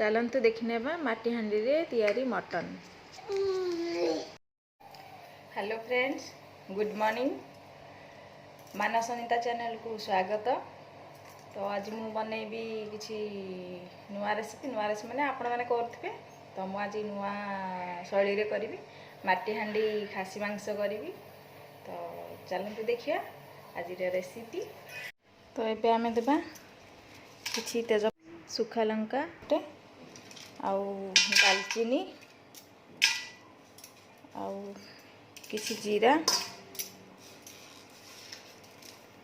चलतु देखने माटी हांडी रे तैयारी mutton. Hello friends, good morning. Manas Anita channel को स्वागत। तो आज मु बनैबी किसी नुआ रेसिपी मैंने आपण मैंने करथिबे। तो मु आज नुआ शैली रे करी माटी हांडी खासी मांस करी। तो चलतु देखिए आज रेसिपी। तो ये आम देबा किसी तेज सुखा लंका आउ दालचीनी आउ किसी जीरा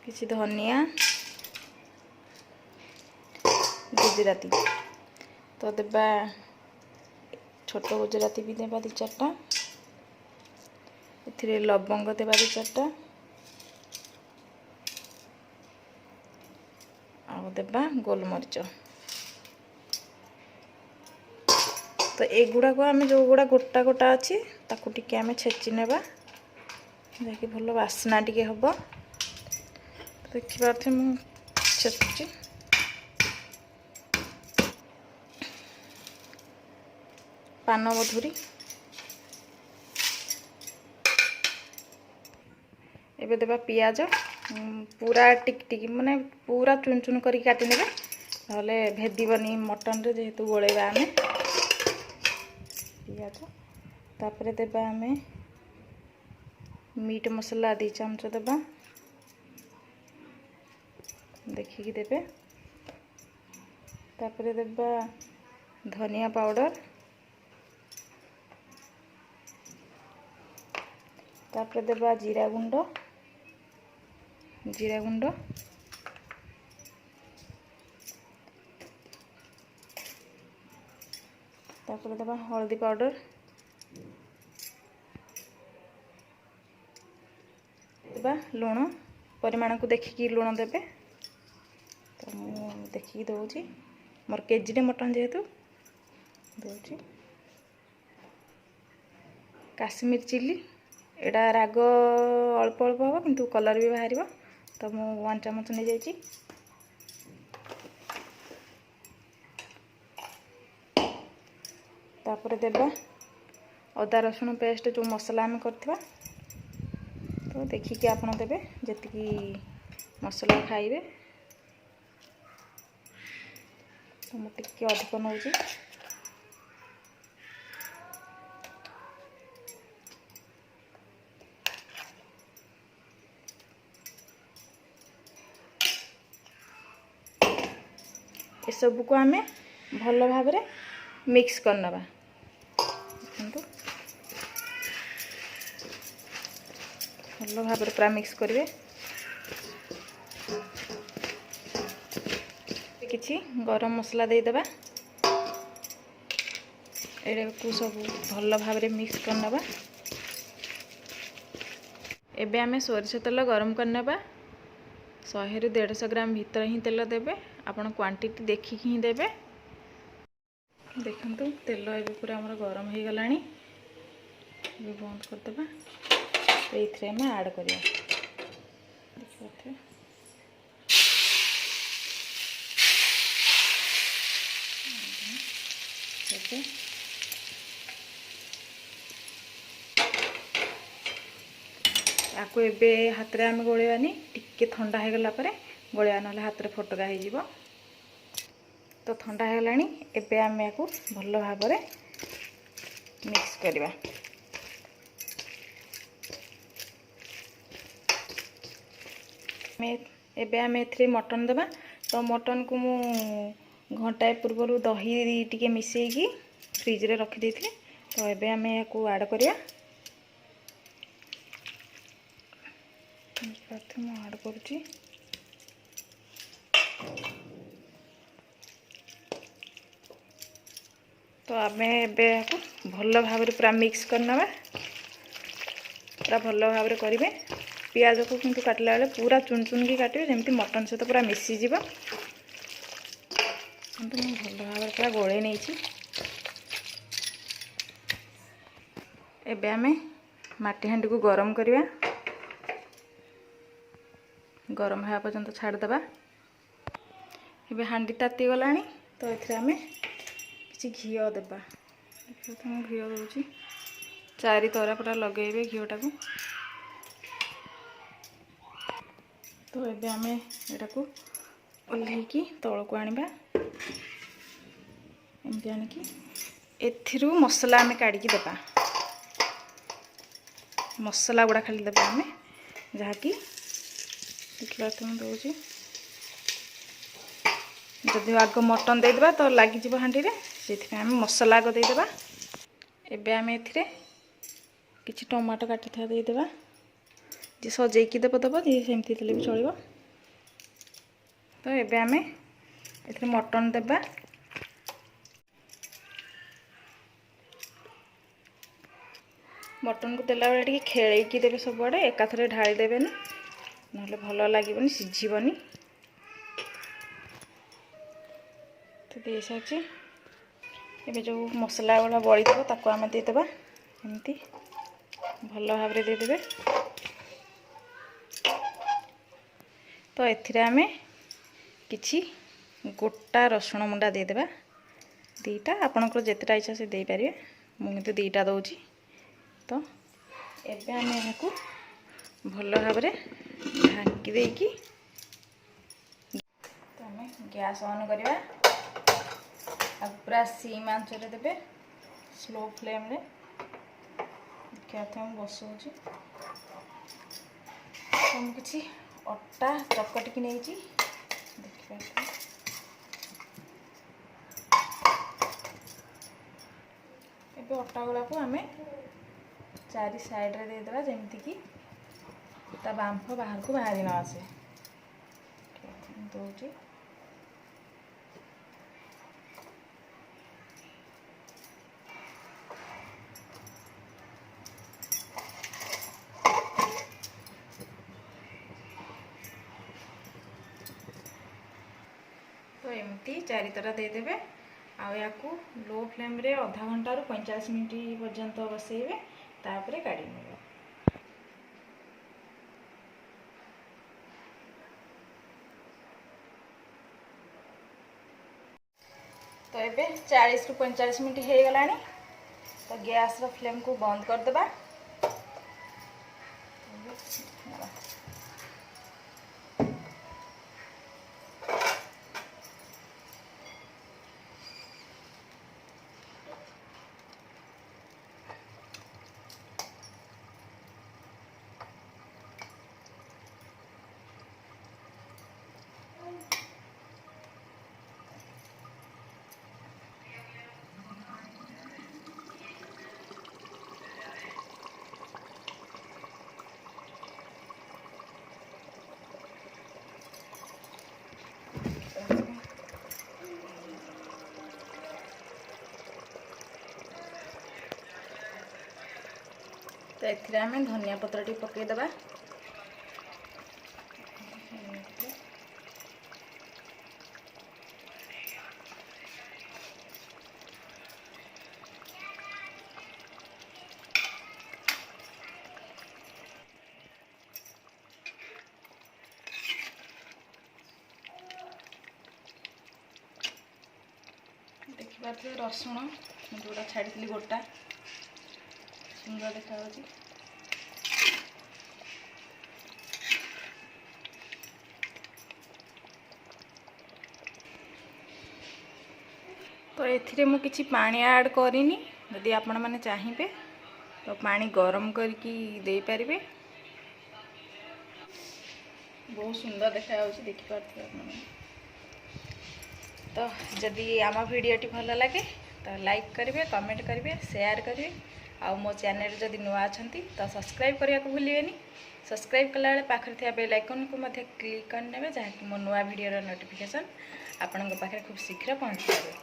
किसी धनिया गुजराती। तो देबा छोट गुजराती भी देबा 2-4टा। एथिरे लवंग देबा 2-4टा आउ देबा गोलमरीच। तो एगुड़ा को आम जो गुड़ा गोटा गोटा अच्छी ताकू टिके आम छेची नेबा जाकि भल बास्ना टिके हम। तो देखिए मु छेचुची। पान मधुरी एबे देबा पियाज पूरा टिक टिक माने पूरा चुन चुन करी काटी नेबे नले भेदीबनी मटन रे जेहेतु गोलेबा आमे पियाज। तापरे देबा आमे मीट मसला 2 चमच देबा देखिकी देबे। तापरे देबा धनिया पाउडर। तापरे देबा जीरा गुंड तापरे देबा हल्दी पाउडर। देबा लुण परिमाण को देखिकी लुण देबे। तो मु देखिकी दउची मोर केजी मटन जेहेतु दउची। काश्मीर चिल्ली एडा राग अल्प अल्प हम किंतु कलर भी बाहर। तो मु 1 चमच नहीं जाइए। तापरे देबा अदा रसुण पेस्ट जो मसला आम करथिबा। तो देखिए आपन देबे जति मसला खाइबे। तो मु टिके अधिक नउची। ए सब को आमे भल भाव रे मिक्स करनबा। भल भाव रे पूरा मिक्स करिवे। किछि गरम मसला दे देबा। एडे को सब भल भाव रे मिक्स करनबा। एबे आमे सोरिष तेल गरम करनबा। 100 ରୁ 150 ग्राम भीतर ही तेल देबे। आपण क्वांटिटी देखिकी ही देबे। देखंतु तेल ए पूरा हमर गरम हो गलानी। ये बंद कर देबा। तो इथरे हम ऐड करिया। देखते ओके। आको एबे हाथ रे आम गोलेबानी टिके ठंडा हो गला परे गोलेबा नले हाथ रे फटका हो जिवो। तो ठंडा हो गलानी एबे आम याकू भल भाव रे मिक्स करवा। एबे आम एथरे मटन देबा। तो मटन को मु घंटाए पूर्व दही टिके मिसेकी फ्रिज रे रखी देथि। तो एबे आम याकू ऐड करिया। मु ऐड करूची। तो आम एबे भल भाव रे पूरा मिक्स करना। पूरा भल भाव रे करिवे। पियाज को किंतु काटला बेले पूरा चुन चुन की काटिवे जेमती मटन सहित पूरा मिसी जीव। किंतु मु भल भाव रे पूरा गोळे नैछि। एबे आमे माटी हांडी को गरम करिवा। गरम होगा पर्यंत छाड़ देबा। एबे हांडी ताती गलानी। तो एथिरे आमे किसी घिओ देबा देखो हम घिओ दउची चारि तरा पूरा लगेबे घिओटा को तो एबे आमे एटा को ओल्हेकी तळ को आनिबा एमती आनिकी एथिरु मसला आमे काढी की देबा मसला गुड़ा खाली देबा आमे जहा की देखला तुम दउची जदि आग मटन दे देबा तो लागी जीव हांडी रे सेथि आमे मसला आग दे देबा एबे आमे एथिरे किछि टमाटो काटी था दे देबा जे सजै की देबो देबो जे सेमती देले भी चलिबो तो एबे आमे एथिरे मटन देबा मटन को देला बेले टिके खेळै की देबे सब बडे एकाथरे ढाळी देबेनी नहले भलो लागिबोनी सिझिबोनी तो दे साची एबे जो मसला वाला बळी देबो ताको आमे दे देबा एमती भलो भाबरे दे देबे तो एथिरे आमे किछि गोटा रसुण मुंडा दे देबा दीटा आपनकर जेतेटा इच्छा से दे पारिबे मु किंतु दीटा दउची तो एबे आमे याकू भलो भाबरे ढांकी देकी तो आमे गैस ऑन करिबा आ पूरा सीम आंच रे देबे स्लो फ्लेम रे क्या हम बसौची हम किछि अट्टा चकटिकी नहीं देखिए एबे अट्टा गुड़ा को आमे चारि साइड रे दे देबा जेमति की ता बांफ बाहर को बाहरी न आसे दउची तो एमती चारि तरह दे देबे आ याकू लो फ्लेम रे आधा घंटा रु 45 मिनिट पर्यंत बसेइबे तापरे काढी नेबे तो एबे 40 रु 45 मिनिट हे गलानी तो गैस रो फ्लेम को बंद कर देबा तो एथिरे आमे धनिया पत्र टी पके देबा देखिए रसुण जोड़ा छाड़ी गोटा सुंदर देखा तो एथिरे मु किछि पानी ऐड करिनी यदि आपण माने चाहिबे तो पानी गरम करके दे पारिबे बहुत सुंदर देखा देखि पारथि आपण तो जदि आम भिडियोटी भल लगे तो लाइक करेंगे कमेंट करेंगे शेयर करेंगे आ मो चैनल जदि नुआ अच्छी तो सब्सक्राइब करने को भूलिए सब्सक्राइब कला पाखे थी बेल आइकन को क्लिक करने जहाँकि मो नुआ भिडियो नोटिफिकेशन आपण पाखे खूब शीघ्र पहुँच पाए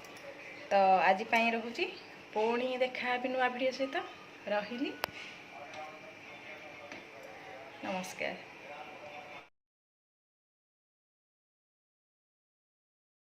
तो आज रोची पुणी देखा भी नुआ भिडियो सहित रही नमस्कार।